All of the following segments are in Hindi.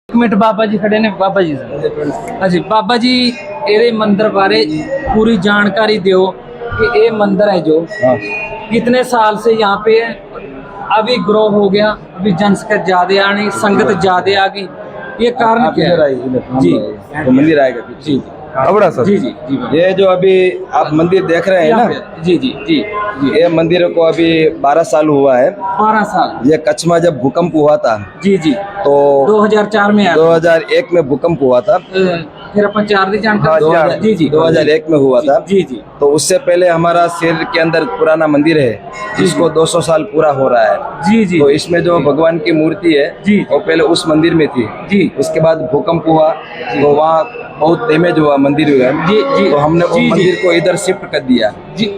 एक मिनट बाबा जी खड़े ने। बाबा जी अच्छा बाबा जी ਇਹਦੇ मंदिर बारे पूरी जानकारी दो कि ये मंदिर है जो कितने साल से यहाँ पे है, अभी ग्रो हो गया, अभी जनसंख्या ज्यादा आनी, संगत ज्यादा आ गई, ये कारण क्या है? जी तो मंदिर आएगा जी बड़ा सर। जी जी जी ये जो अभी आप मंदिर देख रहे हैं ना, जी जी जी ये मंदिर को अभी 12 साल हुआ है। 12 साल। ये कच्छ में जब भूकंप हुआ था जी जी तो 2004 में आया। 2001 में भूकंप हुआ था। फिर अपन 4 दी जानकारी। जी जी 2001 में हुआ था। जी जी तो उससे पहले हमारा शहर के अंदर पुराना मंदिर है जिसको 200 साल पूरा हो रहा है। जी जी तो इसमें जो भगवान की मूर्ति है जी वो पहले उस मंदिर में थी। जी उसके बाद भूकंप हुआ तो वहाँ बहुत डैमेज हुआ मंदिर हुआ। जी जी तो हमने वो जी, मंदिर को इधर शिफ्ट कर दिया। जी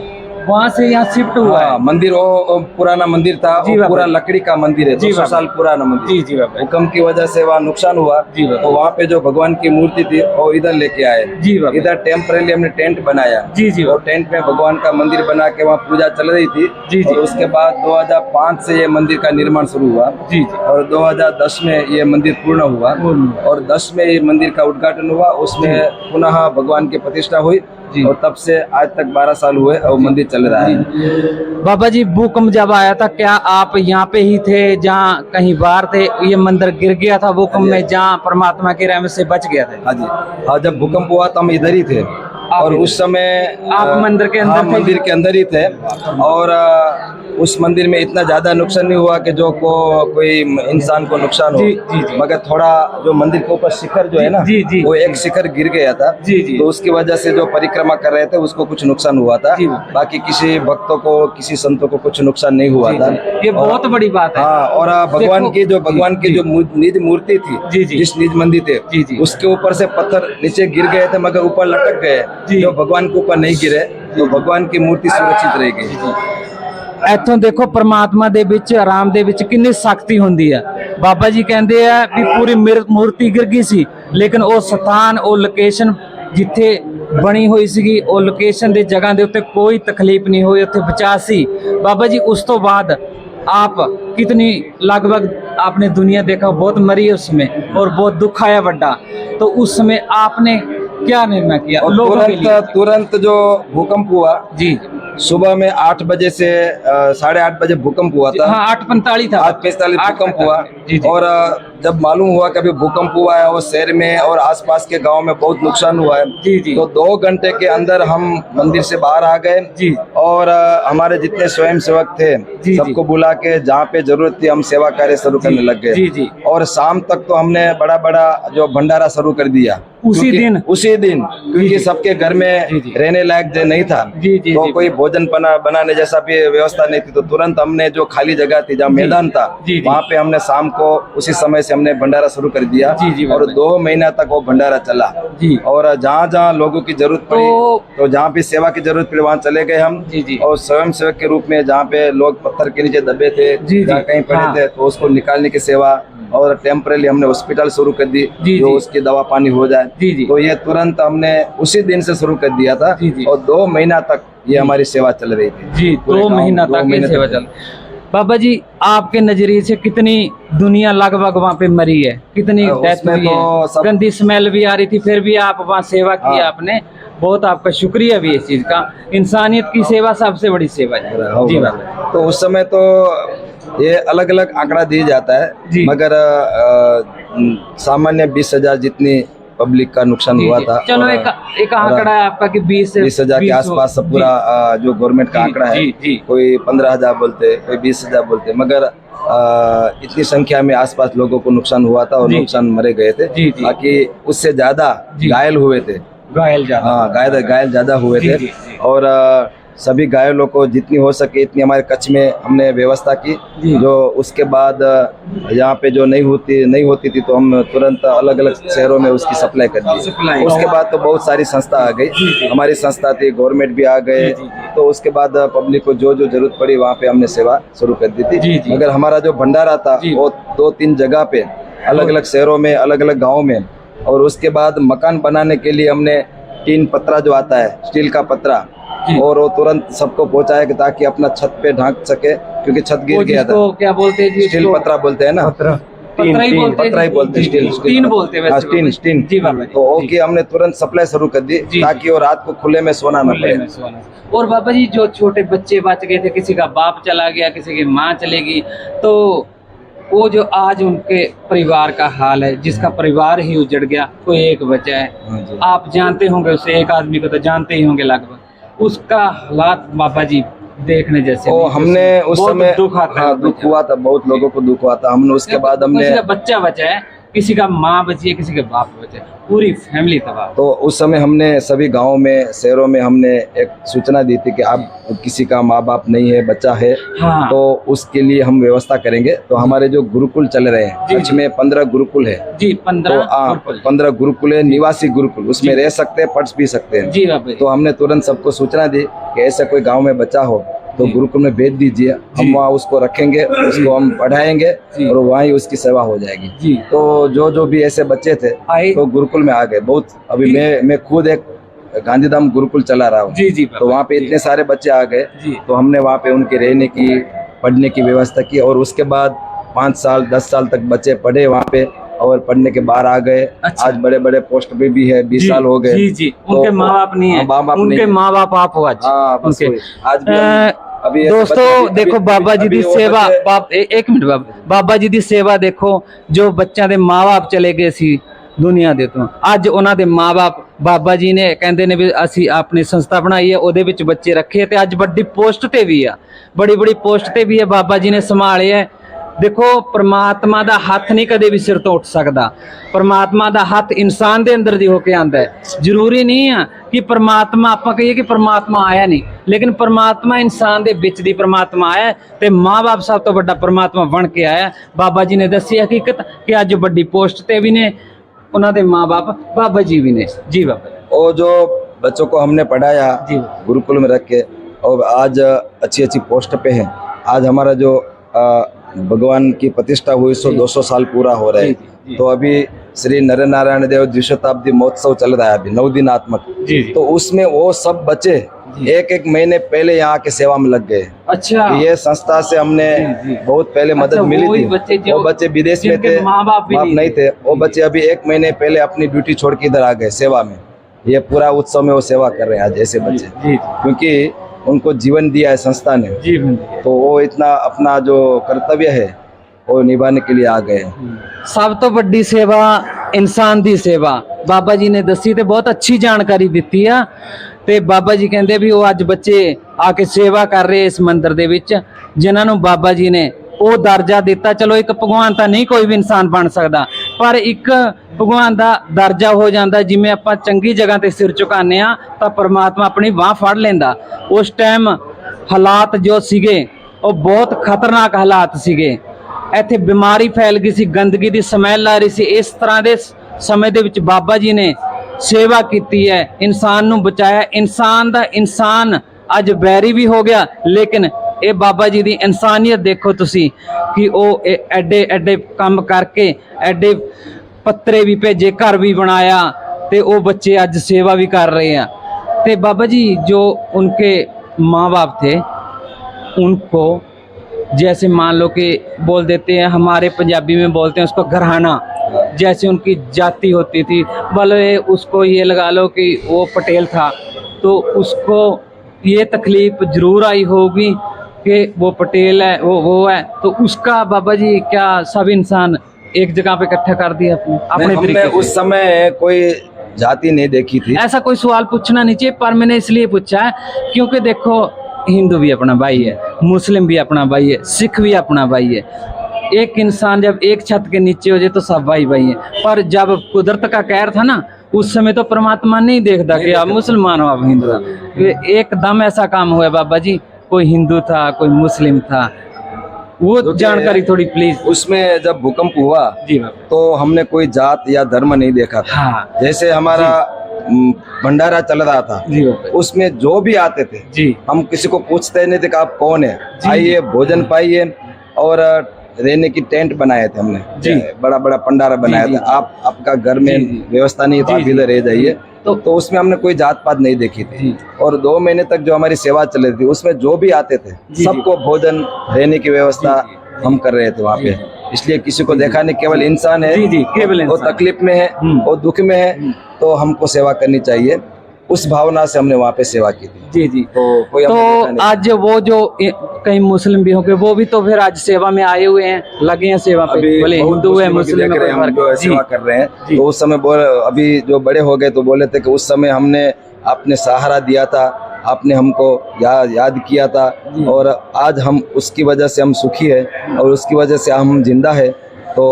वहाँ से यहाँ शिफ्ट हुआ है। मंदिर वो पुराना मंदिर था, जी वो बाबा। पूरा लकड़ी का मंदिर है, जी 200 बाबा। साल पुराना मंदिर। जी जी बाबा। भूकंप की वजह से वहाँ नुकसान हुआ। जी बाबा। तो वहाँ पे जो भगवान की मूर्ति थी वो इधर लेके आए। जी बाबा। इधर टेम्परेरी हमने टेंट बनाया। जी जी और टेंट में भगवान का मंदिर बना के वहाँ पूजा चल रही थी। जी जी। और उसके बाद 2005 से ये मंदिर का निर्माण शुरू हुआ। जी जी और 2010 में ये मंदिर पूर्ण हुआ। और 10 में ये मंदिर का उद्घाटन हुआ, उसमें पुनः भगवान की प्रतिष्ठा हुई। और तब से आज तक 12 साल हुए और मंदिर चल रहा है। बाबा जी भूकंप जब आया था क्या आप यहाँ पे ही थे, जहाँ कहीं बाहर थे? ये मंदिर गिर गया था भूकंप में, जहाँ परमात्मा के रहमत से बच गया था? हाँ जी, हाँ जब भूकंप हुआ तो हम इधर ही थे। और उस समय आप मंदिर के अंदर थे? मंदिर के अंदर ही थे। और उस मंदिर में इतना ज्यादा नुकसान नहीं हुआ कि जो कोई इंसान को नुकसान हो। जी, जी, जी। मगर थोड़ा जो मंदिर के ऊपर शिखर जो है ना, जी, जी, वो एक शिखर गिर गया था। जी, जी। तो उसकी वजह से जो परिक्रमा कर रहे थे उसको कुछ नुकसान हुआ था। जी। बाकी किसी भक्तों को, किसी संतों को कुछ नुकसान नहीं हुआ था। ये बहुत बड़ी बात है। हाँ, और भगवान की जो निज मूर्ति थी, जी, जी। जिस निज मंदिर थे, जी, जी। उसके ऊपर से पत्थर नीचे गिर गए थे मगर ऊपर लटक गए। जी। जो भगवान के ऊपर नहीं गिरे तो भगवान की मूर्ति सुरक्षित रहेगी। ਇੱਥੋਂ ਦੇਖੋ परमात्मा ਦੇ ਵਿੱਚ, ਆਰਾਮ ਦੇ ਵਿੱਚ ਕਿੰਨੀ ਸ਼ਕਤੀ ਹੁੰਦੀ ਹੈ। ਬਾਬਾ ਜੀ ਕਹਿੰਦੇ ਆ ਵੀ ਪੂਰੀ ਮੂਰਤੀ ਗਿਰ ਗਈ ਸੀ, ਲੇਕਿਨ ਉਹ ਸਥਾਨ, ਉਹ ਲੋਕੇਸ਼ਨ ਜਿੱਥੇ ਬਣੀ ਹੋਈ ਸੀਗੀ, ਉਹ ਲੋਕੇਸ਼ਨ ਦੇ ਜਗ੍ਹਾ ਦੇ ਉੱਤੇ ਕੋਈ ਤਕਲੀਫ ਨਹੀਂ ਹੋਈ, ਉੱਥੇ ਬਚਾਅ ਸੀ। बाबा जी उस तो बाद आप कितनी लगभग आपने दुनिया देखा, बहुत मरी है उसमें और बहुत दुख आया बड़ा, तो उस समय आपने क्या निर्णय किया लोगों के लिए? तुरंत जो भूकंप हुआ जी सुबह में 8 बजे से 8:30 बजे भूकंप हुआ था। हाँ 8:45 था। 8:45 भूकंप हुआ। जी जी। और जब मालूम हुआ कि अभी भूकंप हुआ है और शहर में और आसपास के गांव में बहुत नुकसान हुआ है, जी जी। तो 2 घंटे के अंदर हम मंदिर से बाहर आ गए। जी। और हमारे जितने स्वयं सेवक थे जी, सबको बुला के जहाँ पे जरूरत थी हम सेवा कार्य शुरू करने लग गए। जी जी। और शाम तक तो हमने बड़ा बड़ा जो भंडारा शुरू कर दिया उसी दिन क्योंकि सबके घर में जी, जी। रहने लायक नहीं था। जी, जी, तो जी। कोई भोजन बनाने जैसा भी व्यवस्था नहीं थी। तो तुरंत हमने जो खाली जगह थी, जहाँ मैदान था, जी, जी। वहाँ पे हमने शाम को उसी समय से हमने भंडारा शुरू कर दिया। जी, जी, और 2 महीना तक वो भंडारा चला। जी। और जहाँ जहाँ लोगों की जरूरत पड़ी, तो जहाँ भी सेवा की जरूरत पड़ी वहाँ चले गए हम। जी, जी। और स्वयं सेवक के रूप में जहाँ पे लोग पत्थर के नीचे दबे थे, जी, जहाँ जी। कहीं पड़े हाँ। थे, तो उसको निकालने की सेवा। और टेम्परेली हमने हॉस्पिटल शुरू कर दी, जी, जो जी। उसकी दवा पानी हो जाए। जी, जी। तो ये तुरंत हमने उसी दिन से शुरू कर दिया था। जी, जी। और 2 महीना तक ये हमारी सेवा चल रही थी। जी 2 महीना तक ये सेवा चल। बाबा जी आपके नजरिए से कितनी दुनिया लगभग वहाँ पे मरी है, कितनी डेथ उसमें हुई तो है? गंदी स्मेल भी आ रही थी, फिर भी आप वहाँ सेवा की हाँ। आपने, बहुत आपका शुक्रिया भी इस चीज का। इंसानियत की सेवा सबसे बड़ी सेवा है। जी बाबा। तो उस समय तो ये अलग अलग आंकड़ा दिया जाता है, जी। मगर सामान्य 20,000 जितनी पब्लिक का नुकसान हुआ था। चलो और एक आंकड़ा है आपका कि 20,000 के आसपास सब पूरा जो गवर्नमेंट का जी, आंकड़ा है। जी, जी। कोई 15,000 बोलते, कोई 20,000 बोलते, मगर इतनी संख्या में आसपास लोगों को नुकसान हुआ था और जी। नुकसान मरे गए थे। जी, जी। बाकी उससे ज्यादा जी। घायल हुए थे। घायल ज्यादा। हाँ, घायल ज्यादा हुए जी, थे। जी, जी। और सभी घायलों को जितनी हो सके इतनी हमारे कच्छ में हमने व्यवस्था की। जी। जो उसके बाद यहाँ पे जो नहीं होती थी तो हम तुरंत अलग अलग शहरों में उसकी सप्लाई कर दी। उसके बाद तो बहुत सारी संस्था आ गई। हमारी संस्था थी, गवर्नमेंट भी आ गए। तो उसके बाद पब्लिक को जो जरूरत पड़ी वहाँ पे हमने सेवा शुरू कर दी थी। जी, जी। मगर हमारा जो भंडारा था वो 2-3 जगह पे, अलग अलग शहरों में, अलग अलग गाँव में। और उसके बाद मकान बनाने के लिए हमने टीन पत्रा जो आता है, स्टील का पत्रा, और वो तुरंत सबको पहुंचाया कि ताकि अपना छत पे ढांक सके, क्योंकि छत गिर गया था। क्या बोलते हैं जी? स्टील पत्रा बोलते हैं ना। पतरा ही बोलते हैं, पतरा ही बोलते हैं, स्टील टीन बोलते हैं हाँ, वैसे टीन टीन। जी बाबा जी, तो ओके हमने तुरंत सप्लाई शुरू कर दी जी। ताकि वो रात को खुले में सोना न खुले पड़े। में सोना। और बाबा जी जो छोटे बच्चे बच गए थे, किसी का बाप चला गया, किसी की माँ चलेगी, तो वो जो आज उनके परिवार का हाल है, जिसका परिवार ही उजड़ गया, कोई एक बचा है, हाँ जी। आप जानते होंगे उसे, एक आदमी को तो जानते ही होंगे लगभग, उसका हालात बाबा जी देखने जैसे वो नहीं। हमने उस बहुत समय दुख आता है, हाँ, दुख हुआ था, बहुत लोगों को दुख हुआ था। हमने उसके बाद हमने किसी का बच्चा बचा है, किसी का माँ बची है, किसी के बाप बचा है, पूरी फैमिली तबाह। तो उस समय हमने सभी गांवों में, शहरों में हमने एक सूचना दी थी कि आप किसी का माँ बाप नहीं है, बच्चा है, हाँ। तो उसके लिए हम व्यवस्था करेंगे। तो हमारे जो गुरुकुल चल रहे हैं, जी, कच्छ में 15 गुरुकुल है। जी तो 15 15 गुरुकुल है, निवासी गुरुकुल, उसमें रह सकते हैं, पढ़ भी सकते हैं। जी बाबा जी। तो हमने तुरंत सबको सूचना दी कि ऐसा कोई गांव में बच्चा हो तो जी। गुरुकुल में भेज दीजिए, हम वहाँ उसको रखेंगे, उसको हम पढ़ाएंगे जी। और वहीं उसकी सेवा हो जाएगी। जी। तो जो भी ऐसे बच्चे थे आए। तो गुरुकुल में आ गए बहुत। अभी मैं खुद एक गांधीधाम गुरुकुल चला रहा हूँ। जी जी बाबा तो वहाँ पे जी। इतने सारे बच्चे आ गए, जी। तो हमने वहाँ पे उनके रहने की, पढ़ने की व्यवस्था की। और उसके बाद 5 साल 10 साल तक बच्चे पढ़े वहाँ पे और पढ़ने के बाहर आ गए। अच्छा। आज बड़े बड़े पोस्ट पे भी है, 20 जी, साल हो गए। जी जी, तो उनके माँ बाप नहीं है, हाँ, माँ-बाप नहीं उनके है। माँ बाप आप हो आज। हाँ, बस उनके वही। आज भी अभी ऐसे दोस्तों बच्चे- देखो बाबा जी अभी दी वो सेवा, बच्चे- एक मिनट बाबा जी ਦੀ ਸੇਵਾ ਦੇਖੋ, ਜੋ ਬੱਚਿਆਂ ਦੇ ਮਾਂ-ਬਾਪ ਚਲੇ ਗਏ ਸੀ ਦੁਨੀਆ ਦੇ ਤੋਂ, ਅੱਜ ਉਹਨਾਂ ਦੇ ਮਾਂ-ਬਾਪ ਬਾਬਾ ਜੀ ਨੇ ਕਹਿੰਦੇ ਨੇ ਵੀ ਅਸੀਂ ਆਪਣੀ ਸੰਸਥਾ ਬਣਾਈ ਹੈ, ਉਹਦੇ ਵਿੱਚ ਬੱਚੇ ਰੱਖੇ ਤੇ ਅੱਜ ਵੱਡੀ ਪੋਸਟ ਤੇ ਵੀ ਆ, ਬੜੀ ਪੋਸਟ ਤੇ ਵੀ ਹੈ, ਬਾਬਾ ਜੀ ਨੇ ਸੰਭਾਲਿਆ ਹੈ। ਦੇਖੋ ਪ੍ਰਮਾਤਮਾ ਦਾ ਹੱਥ ਨਹੀਂ ਕਦੇ ਵੀ ਸਿਰ ਤੋਂ ਉੱਠ ਸਕਦਾ, ਪ੍ਰਮਾਤਮਾ ਦਾ ਹੱਥ ਇਨਸਾਨ ਦੇ ਅੰਦਰ ਦੀ ਹੋ ਕੇ ਆਂਦਾ ਹੈ। ਜ਼ਰੂਰੀ ਨਹੀਂ ਆ ਕਿ ਪ੍ਰਮਾਤਮਾ, ਆਪਾਂ ਕਹੀਏ ਕਿ ਪ੍ਰਮਾਤਮਾ ਆਇਆ ਨਹੀਂ, ਲੇਕਿਨ ਪ੍ਰਮਾਤਮਾ ਇਨਸਾਨ ਦੇ ਵਿੱਚ ਦੀ ਪ੍ਰਮਾਤਮਾ ਆਇਆ ਤੇ ਮਾਂ-ਬਾਪ ਸਭ ਤੋਂ ਵੱਡਾ ਪ੍ਰਮਾਤਮਾ ਬਣ ਕੇ ਆਇਆ। ਬਾਬਾ ਜੀ ਨੇ ਦੱਸੀ ਹਕੀਕਤ ਕਿ ਅੱਜ ਵੱਡੀ ਪੋਸਟ ਤੇ ਵੀ ਨੇ, ਉਹਨਾਂ ਦੇ ਮਾਂ-ਬਾਪ ਬਾਬਾ जी भी ने। जी बाबा जी। और जो बच्चों को हमने पढ़ाया जी। गुरुकुल में रख के, और आज अच्छी पोस्ट पे है। आज हमारा जो भगवान की प्रतिष्ठा हुई 200 साल पूरा हो रहा जी, है। जी, जी। तो अभी श्री नर नारायण देव द्विशताब्दी महोत्सव चल रहा है, अभी 9 दिनात्मक। जी, जी। तो उसमें वो सब बच्चे जी। एक महीने पहले यहाँ के सेवा में लग गए। अच्छा, ये संस्था से हमने जी, जी। बहुत पहले मदद अच्छा, मिली वही थी। बच्चे जो- वो बच्चे विदेश में जिनके थे, माँ-बाप भी नहीं थे, वो जी। बच्चे अभी 1 महीने पहले अपनी ड्यूटी छोड़ के इधर आ गए सेवा में। ये पूरा उत्सव में वो सेवा कर रहे हैं आज ऐसे बच्चे, जी क्योंकि उनको जीवन दिया है संस्था ने। जी तो वो इतना अपना जो कर्तव्य है वो निभाने के लिए आ गए हैं। ਸਭ ਤੋਂ ਵੱਡੀ ਸੇਵਾ ਇਨਸਾਨ ਦੀ ਸੇਵਾ ਬਾਬਾ ਜੀ ਨੇ ਦੱਸੀ ਤੇ ਬਹੁਤ ਅੱਛੀ ਜਾਣਕਾਰੀ ਦਿੱਤੀ ਆ। ਤੇ ਬਾਬਾ ਜੀ ਕਹਿੰਦੇ ਵੀ ਉਹ ਅੱਜ ਬੱਚੇ ਆ ਕੇ ਸੇਵਾ ਕਰ ਰਹੇ ਇਸ ਮੰਦਿਰ ਦੇ ਵਿੱਚ, ਜਿਨ੍ਹਾਂ ਨੂੰ ਬਾਬਾ ਜੀ ਨੇ ਉਹ ਦਰਜਾ ਦਿੱਤਾ। ਚਲੋ ਇੱਕ ਭਗਵਾਨ ਤਾਂ ਨਹੀਂ ਕੋਈ ਵੀ ਇਨਸਾਨ ਬਣ ਸਕਦਾ, ਪਰ ਇੱਕ ਭਗਵਾਨ ਦਾ ਦਰਜਾ ਹੋ ਜਾਂਦਾ। ਜਿਵੇਂ ਆਪਾਂ ਚੰਗੀ ਜਗ੍ਹਾ ਤੇ ਸਿਰ ਝੁਕਾਉਂਦੇ ਆ ਤਾਂ ਪਰਮਾਤਮਾ ਆਪਣੀ ਬਾਹ ਫੜ ਲੈਂਦਾ। ਉਸ ਟਾਈਮ ਹਾਲਾਤ ਜੋ ਸੀਗੇ ਉਹ ਬਹੁਤ ਖਤਰਨਾਕ ਹਾਲਾਤ ਸੀਗੇ। ਇੱਥੇ ਬਿਮਾਰੀ ਫੈਲ ਗਈ ਸੀ, ਗੰਦਗੀ ਦੀ ਸਮੈਲ ਆ ਰਹੀ ਸੀ। ਇਸ ਤਰ੍ਹਾਂ ਦੇ ਸਮੇਂ ਦੇ ਵਿੱਚ ਬਾਬਾ ਜੀ ਨੇ ਸੇਵਾ ਕੀਤੀ ਹੈ, ਇਨਸਾਨ ਨੂੰ ਬਚਾਇਆ। ਇਨਸਾਨ ਦਾ ਇਨਸਾਨ ਅੱਜ ਬੈਰੀ ਵੀ ਹੋ ਗਿਆ, ਲੇਕਿਨ ਇਹ ਬਾਬਾ ਜੀ ਦੀ ਇਨਸਾਨੀਅਤ ਦੇਖੋ ਤੁਸੀਂ ਕਿ ਉਹ ਐਡੇ ਕੰਮ ਕਰਕੇ ਐਡੇ ਪੱਤਰੇ ਵੀ ਭੇਜੇ, ਘਰ ਵੀ ਬਣਾਇਆ ਤੇ ਉਹ ਬੱਚੇ ਅੱਜ ਸੇਵਾ ਵੀ ਕਰ ਰਹੇ ਆ। ਤੇ बाबा जी जो उनके माँ बाप थे उनको जैसे मान लो कि बोल देते हैं, हमारे पंजाबी में बोलते हैं उसको घराना, जैसे उनकी जाति होती थी, भले उसको ये लगा लो कि वो पटेल था तो उसको ये तकलीफ जरूर आई होगी कि वो पटेल है, वो है। तो उसका बाबा जी क्या सब इंसान एक जगह पे इकट्ठा कर दिया अपने हमने तरीके उस से? समय कोई जाति नहीं देखी थी। ऐसा कोई सवाल पूछना नहीं चाहिए, पर मैंने इसलिए पूछा है क्योंकि देखो हिंदू भी अपना भाई है, मुस्लिम भी अपना भाई है, सिख भी अपना भाई है। एक इंसान जब एक छत के नीचे हो जाए तो सब भाई भाई है। पर जब कुदरत का कहर था ना, उस समय तो परमात्मा नहीं देखता कि आप मुसलमान हो आप हिंदू हो। एकदम ऐसा काम हुआ बाबा जी, कोई हिंदू था कोई मुस्लिम था, वो जानकारी थोड़ी प्लीज। उसमें जब भूकंप हुआ जी बाबा। तो हमने कोई जात या धर्म नहीं देखा था। हाँ जैसे हमारा भंडारा चल रहा था, जी बाबा उसमें जो भी आते थे जी हम किसी को पूछते नहीं थे कि आप कौन है, जी। आइए भोजन पाइए। और रहने की टेंट बनाए थे हमने, जी। बड़ा बड़ा भंडारा बनाया जी, था। आप आपका घर में जी, जी। व्यवस्था नहीं है तो जी, आप जी। इधर रह जाइए। तो- तो उसमें हमने कोई जात पात नहीं देखी थी। जी। और 2 महीने तक जो हमारी सेवा चल रही थी उसमें जो भी आते थे जी, सबको भोजन रहने की व्यवस्था जी, हम कर रहे थे वहाँ जी। पे। इसलिए किसी को देखा नहीं, केवल इंसान है, जी, केवल वो इंसान। तकलीफ में है, वो दुख में है, तो हमको सेवा करनी चाहिए। उस भावना से हमने वहाँ पे सेवा की थी। जी जी। तो कोई हमने देखा तो नहीं। आज वो जो कई मुस्लिम भी होंगे वो भी तो फिर आज सेवा में आए हुए हैं, लगे हैं सेवा पे, अभी बोले बहुत हिंदू है मुस्लिम मुस्लिम देख रहे है, हैं, हम जो कोई फर्क- सेवा कर रहे हैं, तो उस समय अभी जो बड़े हो गए तो बोले थे कि उस समय हमने आपने सहारा दिया था, आपने हमको याद किया था, और आज हम उसकी वजह से हम सुखी है और उसकी वजह से हम जिंदा है। तो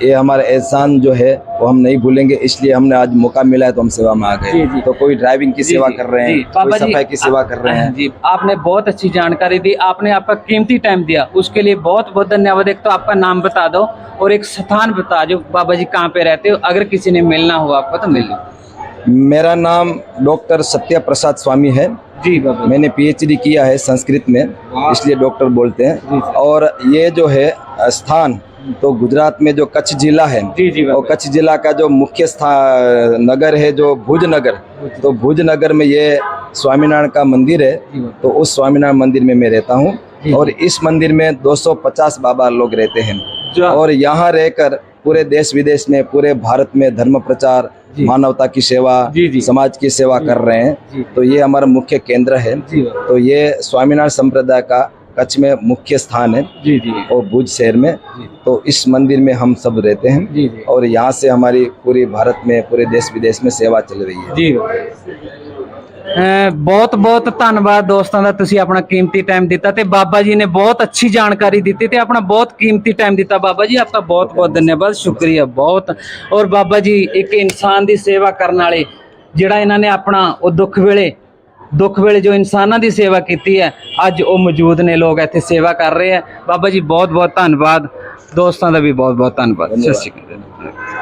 ये हमारा एहसान जो है वो हम नहीं भूलेंगे, इसलिए हमने आज मौका मिला है तो हम सेवा में आ जी, गए। जी। तो कोई ड्राइविंग की जी, सेवा जी, कर रहे जी। हैं, बाबा कोई जी, सफाई की सेवा कर रहे हैं। जी, आपने बहुत अच्छी जानकारी दी, आपने आपका कीमती टाइम दिया, उसके लिए बहुत बहुत धन्यवाद। एक तो आपका नाम बता दो और एक स्थान बता दो, बाबा जी कहाँ पे रहते हो, अगर किसी ने मिलना हो आपको तो मिल लो। मेरा नाम डॉक्टर सत्य प्रसाद स्वामी है। जी बाबा, मैंने पीएचडी किया है संस्कृत में, इसलिए डॉक्टर बोलते हैं। और ये जो है स्थान तो गुजरात में जो कच्छ जिला है, जी जी और बाबा, कच्छ जिला का जो मुख्य नगर है जो भुज नगर, तो भुज नगर में ये स्वामीनारायण का मंदिर है। तो उस स्वामीनारायण मंदिर में मैं रहता हूँ, और इस मंदिर में 250 बाबा लोग रहते हैं, और यहाँ रहकर पूरे देश विदेश में, पूरे भारत में धर्म प्रचार, मानवता की सेवा, समाज की सेवा कर रहे हैं। तो ये हमारा मुख्य केंद्र है। तो ये स्वामीनारायण संप्रदाय का कच्छ में मुख्य स्थान है, जी जी और भुज शहर में। तो इस मंदिर में हम सब रहते हैं, जी जी और यहाँ से हमारी पूरी भारत में, पूरे देश विदेश में सेवा चल रही है। ਜੀ ਬਹੁਤ ਬਹੁਤ ਧੰਨਵਾਦ ਦੋਸਤਾਂ ਦਾ, ਤੁਸੀਂ ਆਪਣਾ ਕੀਮਤੀ ਟਾਈਮ ਦਿੱਤਾ ਤੇ ਬਾਬਾ ਜੀ ਨੇ ਬਹੁਤ ਅੱਛੀ ਜਾਣਕਾਰੀ ਦਿੱਤੀ ਤੇ ਆਪਣਾ ਬਹੁਤ ਕੀਮਤੀ ਟਾਈਮ ਦਿੱਤਾ। ਬਾਬਾ ਜੀ आपका बहुत बहुत धन्यवाद, शुक्रिया बहुत। और ਬਾਬਾ ਜੀ ਇੱਕ ਇਨਸਾਨ ਦੀ ਸੇਵਾ ਕਰਨ ਵਾਲੇ, ਜਿਹੜਾ ਇਹਨਾਂ ਨੇ ਆਪਣਾ ਉਹ ਦੁੱਖ ਵੇਲੇ ਜੋ ਇਨਸਾਨਾਂ ਦੀ ਸੇਵਾ ਕੀਤੀ ਹੈ, ਅੱਜ ਉਹ ਮੌਜੂਦ ਨੇ, ਲੋਕ ਇੱਥੇ ਸੇਵਾ ਕਰ ਰਹੇ ਆ। ਬਾਬਾ ਜੀ ਬਹੁਤ ਬਹੁਤ ਧੰਨਵਾਦ, ਦੋਸਤਾਂ ਦਾ ਵੀ ਬਹੁਤ ਬਹੁਤ ਧੰਨਵਾਦ। ਸਤਿ ਸ਼੍ਰੀ ਅਕਾਲ।